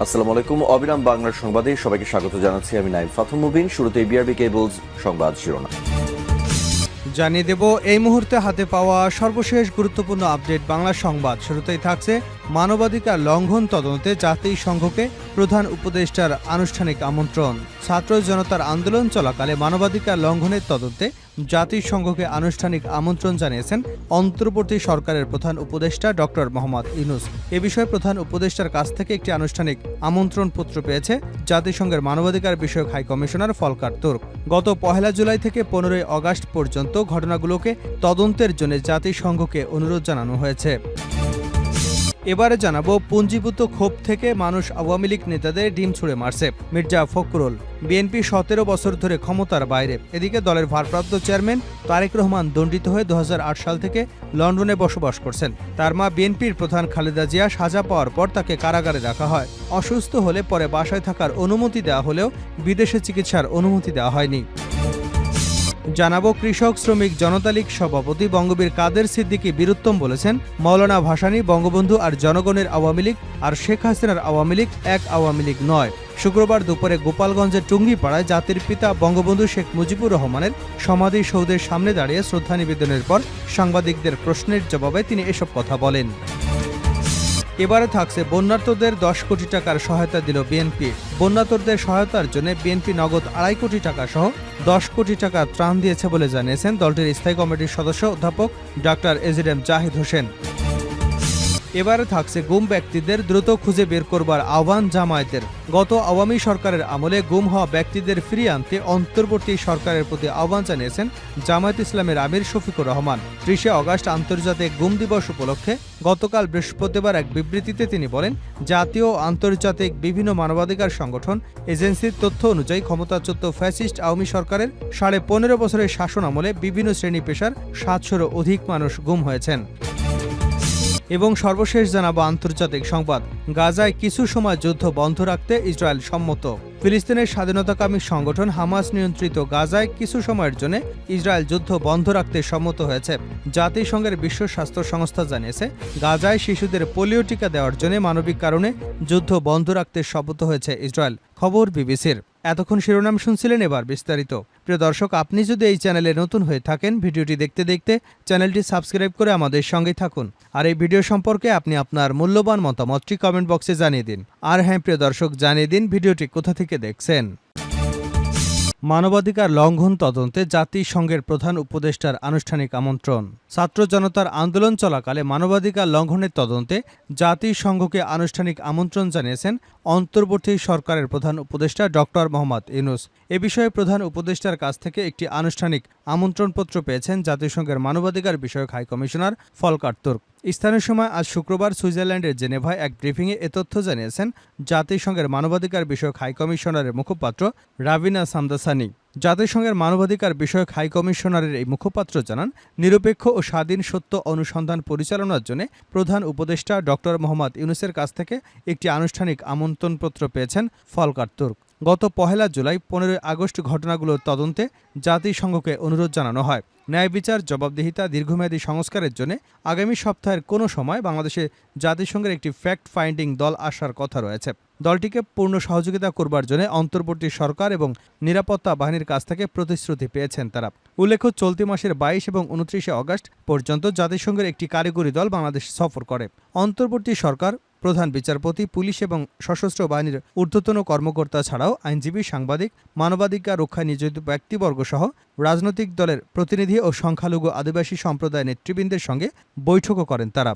আসসালামু আলাইকুম। অবিরাম বাংলার সংবাদে সবাইকে স্বাগত জানাচ্ছি। আমি নাইম ফাথুম মুবিন। শুরুতে বিআরবি কেবলস সংবাদ শিরোনাম জানিয়ে দেব এই মুহূর্তে হাতে পাওয়া সর্বশেষ গুরুত্বপূর্ণ আপডেট বাংলা সংবাদ। শুরুতেই থাকছে মানবাধিকার লঙ্ঘন তদন্তে জাতিসংঘকে প্রধান উপদেষ্টার আনুষ্ঠানিক আমন্ত্রণ। ছাত্র জনতার আন্দোলন চলাকালে মানবাধিকার লঙ্ঘনের তদন্তে জাতিসংঘকে আনুষ্ঠানিক আমন্ত্রণ জানিয়েছেন অন্তর্বর্তী সরকারের প্রধান উপদেষ্টা ডক্টর মোহাম্মদ ইউনূস। এ বিষয়ে প্রধান উপদেষ্টার কাছ থেকে একটি আনুষ্ঠানিক আমন্ত্রণ পত্র পেয়েছে জাতিসংঘের মানবাধিকার বিষয়ক হাই কমিশনার ফলকার তুর্ক। গত ১ জুলাই থেকে ১৫ আগস্ট পর্যন্ত ঘটনাগুলোকে তদন্তের জন্য জাতিসংঘকে অনুরোধ জানানো হয়েছে। এবারে জানাবো পুঞ্জীভূত ক্ষোভ থেকে মানুষ আওয়ামী লীগ নেতাদের ডিম ছুঁড়ে মারছে। মির্জা ফখরুল বিএনপি ১৭ বছর ধরে ক্ষমতার বাইরে। এদিকে দলের ভারপ্রাপ্ত চেয়ারম্যান তারেক রহমান দণ্ডিত হয়ে ২০০৮ সাল থেকে লন্ডনে বসবাস করছেন। তার মা বিএনপির প্রধান খালেদা জিয়া সাজা পাওয়ার পর তাকে কারাগারে রাখা হয়। অসুস্থ হলে পরে বাসায় থাকার অনুমতি দেওয়া হলেও বিদেশে চিকিৎসার অনুমতি দেওয়া হয়নি। জানাবো কৃষক শ্রমিক জনতা লীগ সভাপতি বঙ্গবীর কাদের সিদ্দিকী বীরুত্তম বলেছেন, মৌলানা ভাসানী বঙ্গবন্ধু আর জনগণের আওয়ামী লীগ আর শেখ হাসিনার আওয়ামী লীগ এক আওয়ামী লীগ নয়। শুক্রবার দুপুরে গোপালগঞ্জের টুঙ্গিপাড়ায় জাতির পিতা বঙ্গবন্ধু শেখ মুজিবুর রহমানের সমাধিসৌধের সামনে দাঁড়িয়ে শ্রদ্ধা নিবেদনের পর সাংবাদিকদের প্রশ্নের জবাবে তিনি এসব কথা বলেন। এবারে থাকছে বন্যার্তদের ১০ কোটি টাকার সহায়তা দিল বিএনপি। বন্যার্তদের সহায়তার জন্য বিএনপি নগদ ২.৫ কোটি টাকা সহ ১০ কোটি টাকা ত্রাণ দিয়েছে বলে জানিয়েছেন দলটির স্থায়ী কমিটির সদস্য অধ্যাপক ডক্টর এজিএম জাহিদ হোসেন। এবারে থাকছে গুম ব্যক্তিদের দ্রুত খুঁজে বের করবার আহ্বান জামায়াতের। গত আওয়ামী সরকারের আমলে গুম হওয়া ব্যক্তিদের ফিরিয়ে আনতে অন্তর্বর্তী সরকারের প্রতি আহ্বান জানিয়েছেন জামায়াত ইসলামের আমির শফিকুর রহমান। ৩০ আগস্ট আন্তর্জাতিক গুম দিবস উপলক্ষে গতকাল বৃহস্পতিবার এক বিবৃতিতে তিনি বলেন, জাতীয় ও আন্তর্জাতিক বিভিন্ন মানবাধিকার সংগঠন এজেন্সির তথ্য অনুযায়ী ক্ষমতাচ্যুত ফ্যাসিস্ট আওয়ামী সরকারের ১৫.৫ বছরের শাসন আমলে বিভিন্ন শ্রেণী পেশার ৭০০-র অধিক মানুষ গুম হয়েছেন। এবং সর্বশেষ জানাবো আন্তর্জাতিক সংবাদ। গাজায় কিছু সময় যুদ্ধ বন্ধ রাখতে ইসরায়েল সম্মত। ফিলিস্তিনের স্বাধীনতাকামী সংগঠন হামাস নিয়ন্ত্রিত গাজায় কিছু সময়ের জন্য ইসরায়েল যুদ্ধ বন্ধ রাখতে সম্মত হয়েছে। জাতিসংঘের বিশ্ব স্বাস্থ্য সংস্থা জানিয়েছে, গাজায় শিশুদের পোলিও টিকা দেওয়ার জন্য মানবিক কারণে যুদ্ধ বন্ধ রাখতে সম্মত হয়েছে ইসরায়েল। খবর বিবিসির। এতক্ষণ শিরোনাম শুনছিলেন, এবার বিস্তারিত। প্রিয় দর্শক, আপনি যদি এই চ্যানেলে নতুন হয়ে থাকেন, ভিডিওটি দেখতে দেখতে চ্যানেলটি সাবস্ক্রাইব করে আমাদের সঙ্গেই থাকুন। আর এই ভিডিও সম্পর্কে আপনি আপনার মূল্যবান মতামতটি কমেন্ট বক্সে জানিয়ে দিন। আর হ্যাঁ প্রিয় দর্শক, জানিয়ে দিন ভিডিওটি কোথা থেকে দেখছেন। মানবাধিকার লঙ্ঘন তদন্তে জাতিসংঘের প্রধান উপদেষ্টার আনুষ্ঠানিক আমন্ত্রণ। ছাত্র জনতার আন্দোলন চলাকালে মানবাধিকার লঙ্ঘনের তদন্তে জাতিসংঘকে আনুষ্ঠানিক আমন্ত্রণ জানিয়েছেন অন্তর্বর্তী সরকারের প্রধান উপদেষ্টা ডক্টর মোহাম্মদ ইউনূস। এ বিষয়ে প্রধান উপদেষ্টার কাছ থেকে একটি আনুষ্ঠানিক আমন্ত্রণপত্র পেয়েছেন জাতিসংঘের মানবাধিকার বিষয়ক হাই কমিশনার ফলকার তুর্ক। স্থানীয় সময় আজ শুক্রবার সুইজারল্যান্ডের জেনেভায় এক ব্রিফিংয়ে এ তথ্য জানিয়েছেন জাতিসংঘের মানবাধিকার বিষয়ক হাই কমিশনারের মুখপাত্র রাভিনা সামদাসানি। জাতিসংঘের মানবাধিকার বিষয়ক হাই কমিশনারের এই মুখপাত্র জানান, নিরপেক্ষ ও স্বাধীন সত্য অনুসন্ধান পরিচালনার জন্য প্রধান উপদেষ্টা ডক্টর মোহাম্মদ ইউনূসের কাছ থেকে একটি আনুষ্ঠানিক আমন্ত্রণপত্র পেয়েছেন ফলকার তুর্ক। গত ১ জুলাই ১৫ আগস্ট ঘটনাগুলোর তদন্তে জাতিসংঘকে অনুরোধ জানানো হয়। ন্যায় বিচার, জবাবদিহিতা, দীর্ঘমেয়াদী সংস্কারের জন্য আগামী সপ্তাহের কোনো সময় বাংলাদেশে জাতিসংঘের একটি ফ্যাক্ট ফাইন্ডিং দল আসার কথা রয়েছে। দলটিকে পূর্ণ সহযোগিতা করবার জন্য অন্তর্বর্তী সরকার এবং নিরাপত্তা বাহিনীর কাছ থেকে প্রতিশ্রুতি পেয়েছেন তারা। উল্লেখ্য, চলতি মাসের ২২ এবং ২৯ আগস্ট পর্যন্ত জাতিসংঘের একটি কারিগরি দল বাংলাদেশ সফর করে। অন্তর্বর্তী সরকার প্রধান বিচারপতি, পুলিশ এবং সশস্ত্র বাহিনীর ঊর্ধ্বতন কর্মকর্তা ছাড়াও আইনজীবী, সাংবাদিক, মানবাধিকার রক্ষায় নিয়োজিত ব্যক্তিবর্গ সহ রাজনৈতিক দলের প্রতিনিধি ও সংখ্যালঘু আদিবাসী সম্প্রদায়ের নেতৃবৃন্দের সঙ্গে বৈঠকও করেন তারা।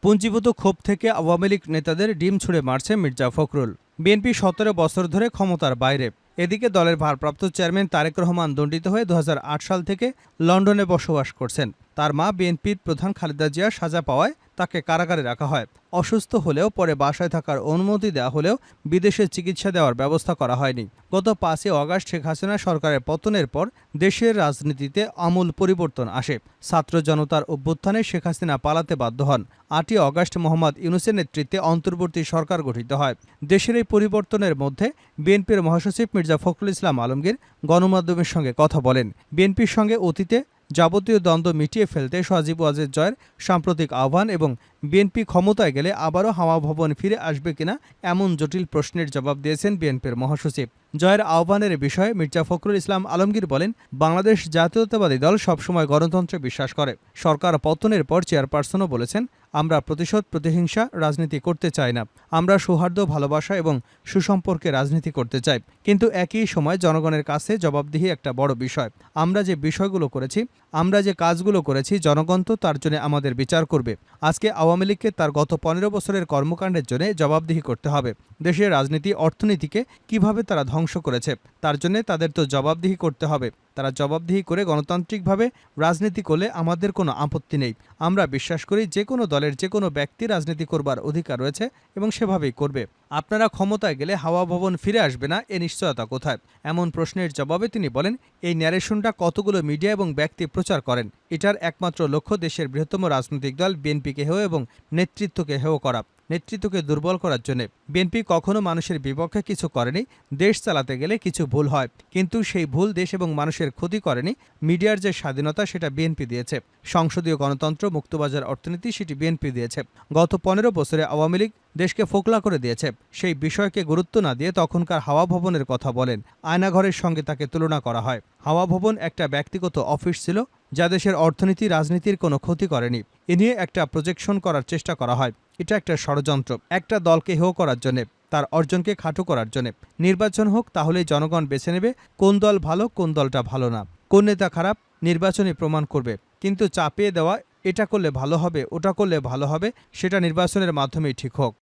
পুঞ্জীভূত ক্ষোভ থেকে আওয়ামী লীগ নেতাদের ডিম ছুঁড়ে মারছে মির্জা ফখরুল। বিএনপি ১৭ বছর ধরে ক্ষমতার বাইরে। এদিকে দলের ভারপ্রাপ্ত চেয়ারম্যান তারেক রহমান দণ্ডিত হয়ে ২০০৮ সাল থেকে লন্ডনে বসবাস করছেন। তার মা বিএনপির প্রধান খালেদা জিয়া সাজা পাওয়ায় তাকে কারাগারে রাখা হয়। অসুস্থ হলেও পরে বাসায় থাকার অনুমতি দেওয়া হলেও বিদেশে চিকিৎসা দেওয়ার ব্যবস্থা করা হয়নি। গত ৫ আগস্ট শেখ হাসিনা সরকারের পতনের পর দেশের রাজনীতিতে আমূল পরিবর্তন আসে। ছাত্র জনতার অভ্যুত্থানে শেখ হাসিনা পালাতে বাধ্য হন। ৮ আগস্ট মোহাম্মদ ইউনূসের নেতৃত্বে অন্তর্বর্তী সরকার গঠিত হয়। দেশের এই পরিবর্তনের মধ্যে বিএনপির মহাসচিব মির্জা ফখরুল ইসলাম আলমগীর গণমাধ্যমের সঙ্গে কথা বলেন। বিএনপির সঙ্গে অতীতে যাবতীয় দ্বন্দ্ব মিটিয়ে ফেলতে সজীব ওয়াজেদ জয়ের সাম্প্রতিক আহ্বান এবং বিএনপি ক্ষমতায় গেলে আবারও হাওয়া ভবন ফিরে আসবে কিনা এমন জটিল প্রশ্নের জবাব দিয়েছেন বিএনপির মহাসচিব। জয়ের আহ্বানের বিষয়ে মির্জা ফখরুল ইসলাম আলমগীর বলেন, বাংলাদেশ জাতীয়তাবাদী দল সবসময় গণতন্ত্রে বিশ্বাস করে। সরকার পতনের পর চেয়ারপারসনও বলেছেন, আমরা প্রতিশোধ প্রতিহিংসা রাজনীতি করতে চাই না। আমরা সৌহার্দ্য, ভালোবাসা এবং সুসম্পর্কে রাজনীতি করতে চাই। কিন্তু একই সময় জনগণের কাছে জবাবদিহি একটা বড় বিষয়। আমরা যে বিষয়গুলো করেছি, আমরা যে কাজগুলো করেছি, জনগণ তো তার জন্য আমাদের বিচার করবে। আজকে আওয়ামী লীগকে তার গত 15 বছরের কর্মকাণ্ডের জন্য জবাবদিহি করতে হবে। দেশের রাজনীতি, অর্থনীতিকে কিভাবে তারা ধ্বংস করেছে, তার জন্য তাদের তো জবাবদিহি করতে হবে। তারা জবাবদিহি করে গণতান্ত্রিকভাবে রাজনীতি করলে আমাদের কোনো আপত্তি নেই। আমরা বিশ্বাস করি যে কোনো দলের যে কোনো ব্যক্তি রাজনীতি করবার অধিকার রয়েছে এবং সেভাবেই করবে। আপনারা ক্ষমতায় গেলে হাওয়া ভবন ফিরে আসবে না, এ নিশ্চয়তা কোথায়? এমন প্রশ্নের জবাবে তিনি বলেন, এই ন্যারেশনটা কতগুলো মিডিয়া এবং ব্যক্তি প্রচার করেন। এটার একমাত্র লক্ষ্য দেশের বৃহত্তম রাজনৈতিক দল বিএনপিকে হেয় এবং নেতৃত্বকে হেয় করা, নেতৃত্বকে দুর্বল করার জন্য। বিএনপি কখনো মানুষের বিপক্ষে কিছু করেনি। দেশ চালাতে গেলে কিছু ভুল হয়, কিন্তু সেই ভুল দেশ এবং মানুষের ক্ষতি করেনি। মিডিয়ার যে স্বাধীনতা সেটা বিএনপি দিয়েছে। সংসদীয় গণতন্ত্র, মুক্তবাজার অর্থনীতি সেটি বিএনপি দিয়েছে। গত 15 বছরে আওয়ামী লীগ দেশকে ফোকলা করে দিয়েছে। সেই বিষয়কে গুরুত্ব না দিয়ে তখনকার হাওয়া ভবনের কথা বলেন। আয়নাঘরের সঙ্গে তাকে তুলনা করা হয়। হাওয়া ভবন একটা ব্যক্তিগত অফিস ছিল যা দেশের অর্থনীতি, রাজনীতির কোনো ক্ষতি করেনি। এ নিয়ে একটা প্রজেকশন করার চেষ্টা করা হয়। এটা একটা ষড়যন্ত্র, একটা দলকে হেয় করার জন্য, তার অর্জনকে খাটো করার জন্য। নির্বাচন হোক, তাহলেই জনগণ বেছে নেবে কোন দল ভালো, কোন দলটা ভালো না, কোন নেতা খারাপ, নির্বাচনই প্রমাণ করবে। কিন্তু চাপিয়ে দেওয়া, এটা করলে ভালো হবে, ওটা করলে ভালো হবে, সেটা নির্বাচনের মাধ্যমেই ঠিক হোক।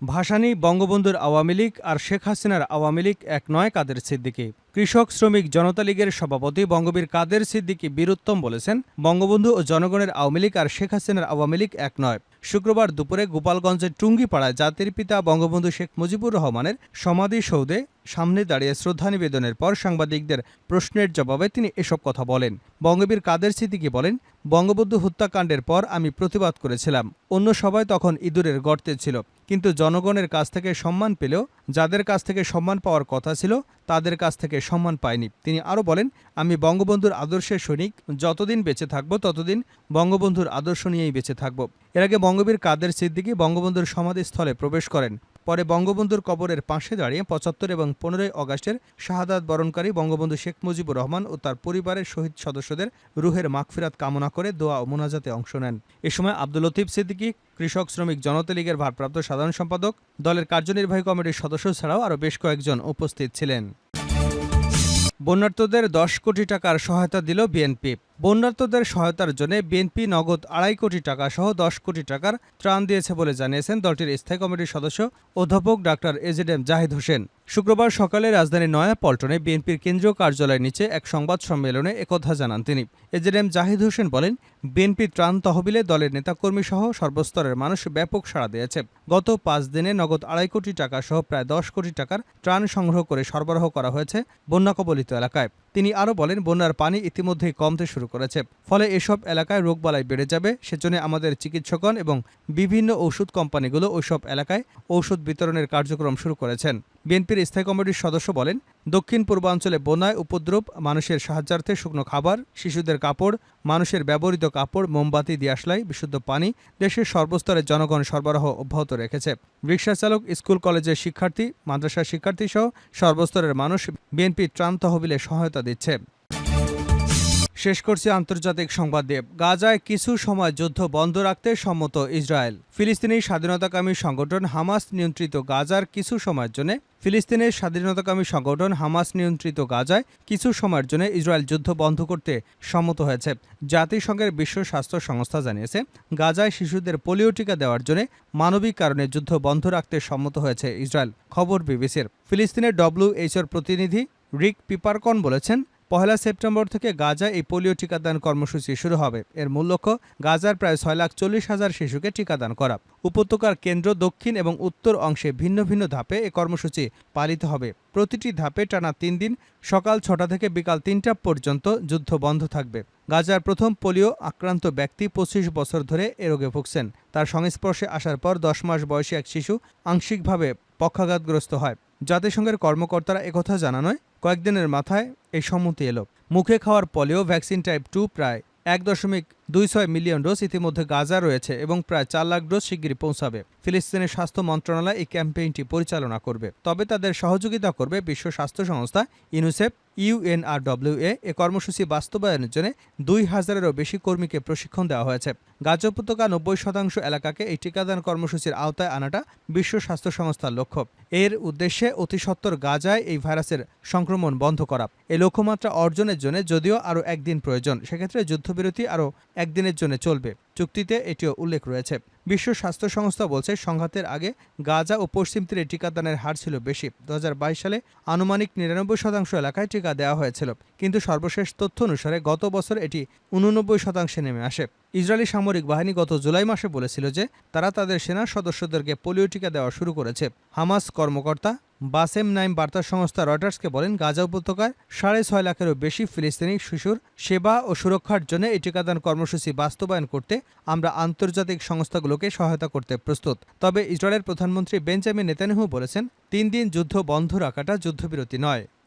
ভাসানী, বঙ্গবন্ধুর আওয়ামী লীগ আর শেখ হাসিনার আওয়ামী লীগ এক নয়, কাদের সিদ্দিকী। কৃষক শ্রমিক জনতা লীগের সভাপতি বঙ্গবীর কাদের সিদ্দিকী বীরুত্তম বলেছেন, বঙ্গবন্ধু ও জনগণের আওয়ামী লীগ আর শেখ হাসিনার আওয়ামী লীগ এক নয়। শুক্রবার দুপুরে গোপালগঞ্জের টুঙ্গিপাড়ায় জাতির পিতা বঙ্গবন্ধু শেখ মুজিবুর রহমানের সমাধিসৌধে সামনে দাঁড়িয়ে শ্রদ্ধা নিবেদনের পর সাংবাদিকদের প্রশ্নের জবাবে তিনি এসব কথা বলেন। বঙ্গবীর কাদের সিদ্দিকী বলেন, বঙ্গবন্ধু হত্যাকাণ্ডের পর আমি প্রতিবাদ করেছিলাম। অন্য সবাই তখন ইঁদুরের গর্তে ছিল, কিন্তু জনগণের কাছ থেকে সম্মান পেলেও যাদের কাছ থেকে সম্মান পাওয়ার কথা ছিল তাদের কাছ থেকে সম্মান পায়নি। তিনি আরও বলেন, আমি বঙ্গবন্ধুর আদর্শের সৈনিক, যতদিন বেঁচে থাকব ততদিন বঙ্গবন্ধুর আদর্শ নিয়েই বেঁচে থাকব। এর আগে বঙ্গবীর কাদের সিদ্দিকী বঙ্গবন্ধুর সমাধিস্থলে প্রবেশ করেন। পরে বঙ্গবন্ধুর কবরের পাশে দাঁড়িয়ে 75 এবং 15 আগস্টের শাহাদাত বরণকারী বঙ্গবন্ধু শেখ মুজিবুর রহমান ও তার পরিবারের শহীদ সদস্যদের রুহের মাগফিরাত কামনা করে দোয়া ও মোনাজাতে অংশ নেন। এ সময় আব্দুল লতিফ সিদ্দিকী, কৃষক শ্রমিক জনতা লীগের ভারপ্রাপ্ত সাধারণ সম্পাদক, দলের কার্যনির্বাহী কমিটির সদস্য ছাড়াও আরও বেশ কয়েকজন উপস্থিত ছিলেন। বন্যার্তদের 10 কোটি টাকার সহায়তা দিল বিএনপি। বন্যার্তদের সহায়তার জন্য বিএনপি নগদ 2.5 কোটি টাকা সহ 10 কোটি টাকার ত্রাণ দিয়েছে বলে জানিয়েছেন দলটির স্থায়ী কমিটির সদস্য অধ্যাপক ডাক্তার এজেডএম জাহিদ হোসেন। শুক্রবার সকালে রাজধানীর নয়াপল্টনে বিএনপির কেন্দ্রীয় কার্যালয়ের নিচে এক সংবাদ সম্মেলনে একথা জানান তিনি। এজেডএম জাহিদ হোসেন বলেন, বিএনপি ত্রাণ তহবিলে দলের নেতাকর্মী সহ সর্বস্তরের মানুষ ব্যাপক সাড়া দিয়েছে। গত 5 দিনে নগদ 2.5 কোটি টাকা সহ প্রায় 10 কোটি টাকার ত্রাণ সংগ্রহ করে সরবরাহ করা হয়েছে বন্যা কবলিত এলাকায়। তিনি আরও বলেন, বন্যার পানি ইতিমধ্যেই কমতে শুরু করেছে, ফলে এসব এলাকায় রোগবালাই বেড়ে যাবে। সেজন্য আমাদের চিকিৎসকগণ এবং বিভিন্ন ওষুধ কোম্পানিগুলো ওইসব এলাকায় ঔষধ বিতরণের কার্যক্রম শুরু করেছেন। বিএনপির স্থায়ী কমিটির সদস্য বলেন, দক্ষিণ পূর্বাঞ্চলে বন্যায় উপদ্রব, মানুষের সাহায্যার্থে শুকনো খাবার, শিশুদের কাপড়, মানুষের ব্যবহৃত কাপড়, মোমবাতি, দিয়াশলাই, বিশুদ্ধ পানি দেশের সর্বস্তরের জনগণ সরবরাহ অব্যাহত রেখেছে। রিকশা চালক, স্কুল কলেজের শিক্ষার্থী, মাদ্রাসার শিক্ষার্থী সহ সর্বস্তরের মানুষ বিএনপি ত্রাণ তহবিলে সহায়তা দিচ্ছে। শেষ করছি আন্তর্জাতিক সংবাদ দিয়ে। গাজায় কিছু সময় যুদ্ধ বন্ধ রাখতে সম্মত ইসরায়েল। ফিলিস্তিনি স্বাধীনতাকামী সংগঠন হামাস নিয়ন্ত্রিত গাজার কিছু সময়ের জন্য ফিলিস্তিনের স্বাধীনতাকামী সংগঠন হামাস নিয়ন্ত্রিত গাজায় কিছু সময়ের জন্য ইসরায়েল যুদ্ধ বন্ধ করতে সম্মত হয়েছে। জাতিসংঘের বিশ্ব স্বাস্থ্য সংস্থা জানিয়েছে, গাজায় শিশুদের পোলিও টিকা দেওয়ার জন্য মানবিক কারণে যুদ্ধ বন্ধ রাখতে সম্মত হয়েছে ইসরায়েল। খবর বিবিসির। ফিলিস্তিনের WHOর প্রতিনিধি রিক পিপারকন বলেছেন, 1 সেপ্টেম্বর থেকে গাজায় এই পোলিও টিকাদান কর্মসূচি শুরু হবে। এর মূল লক্ষ্য গাজার প্রায় 6,40,000 শিশুকে টিকাদান করা। উপত্যকার কেন্দ্র, দক্ষিণ এবং উত্তর অংশে ভিন্ন ভিন্ন ধাপে এ কর্মসূচি পালিত হবে। প্রতিটি ধাপে টানা 3 দিন সকাল 6টা থেকে বিকাল 3টা পর্যন্ত যুদ্ধ বন্ধ থাকবে। গাজার প্রথম পোলিও আক্রান্ত ব্যক্তি 25 বছর ধরে এ রোগে ভুগছেন। তার সংস্পর্শে আসার পর 10 মাস বয়সী এক শিশু আংশিকভাবে পক্ষাঘাতগ্রস্ত হয়। জাতিসংঘের কর্মকর্তারা একথা জানানোয় কয়েকদিনের মাথায় এই সম্মতি এলো। মুখে খাওয়ার পলিও ভ্যাকসিন টাইপ 2 প্রায় 1.26 মিলিয়ন ডোজ ইতিমধ্যে গাজা রয়েছে এবং প্রায় 4 লাখ ডোজ শিগগিরই পৌঁছাবে। ফিলিস্তিনের স্বাস্থ্য মন্ত্রণালয় এই ক্যাম্পেইনটি পরিচালনা করবে, তবে তাদের সহযোগিতা করবে বিশ্ব স্বাস্থ্য সংস্থা, ইউনিসেফ, UNRWA। এ কর্মসূচি বাস্তবায়নের জন্য 2000-এরও বেশি কর্মীকে প্রশিক্ষণ দেওয়া হয়েছে। গাজা উপত্যকা 90% এলাকাকে এই টিকাদান কর্মসূচির আওতায় আনাটা বিশ্ব স্বাস্থ্য সংস্থার লক্ষ্য। এর উদ্দেশ্যে অতি সত্বর গাজায় এই ভাইরাসের সংক্রমণ বন্ধ করা। এই লক্ষ্যমাত্রা অর্জনের জন্য যদিও আরও একদিন প্রয়োজন, সেক্ষেত্রে যুদ্ধবিরতি আরও একদিনের জন্য চলবে। চুক্তিতে এটিও উল্লেখ রয়েছে। বিশ্ব স্বাস্থ্য সংস্থা বলছে, সংঘাতের আগে গাজা ও পশ্চিম তীরে টিকাদানের হার ছিল বেশি। 2022 সালে আনুমানিক 99% এলাকায় টিকা দেওয়া হয়েছিল, কিন্তু সর্বশেষ তথ্য অনুসারে গত বছর এটি 89% নেমে আসে। ইসরায়েলি সামরিক বাহিনী গত জুলাই মাসে বলেছিল যে তারা তাদের সেনা সদস্যদেরকে পোলিও টিকা দেওয়া শুরু করেছে। হামাস কর্মকর্তা বাসেম নাইম বার্তা সংস্থা রয়টার্সকে বলেন, গাজা উপত্যকায় 6.5 লাখেরও বেশি ফিলিস্তিনি শিশুর সেবা ও সুরক্ষার জন্য এই টিকাদান কর্মসূচি বাস্তবায়ন করতে আমরা আন্তর্জাতিক সংস্থাগুলোকে সহায়তা করতে প্রস্তুত। তবে ইসরায়েলের প্রধানমন্ত্রী বেঞ্জামিন নেতানিয়াহু বলেছেন, 3 দিন যুদ্ধ বন্ধ রাখাটা যুদ্ধবিরতি নয়।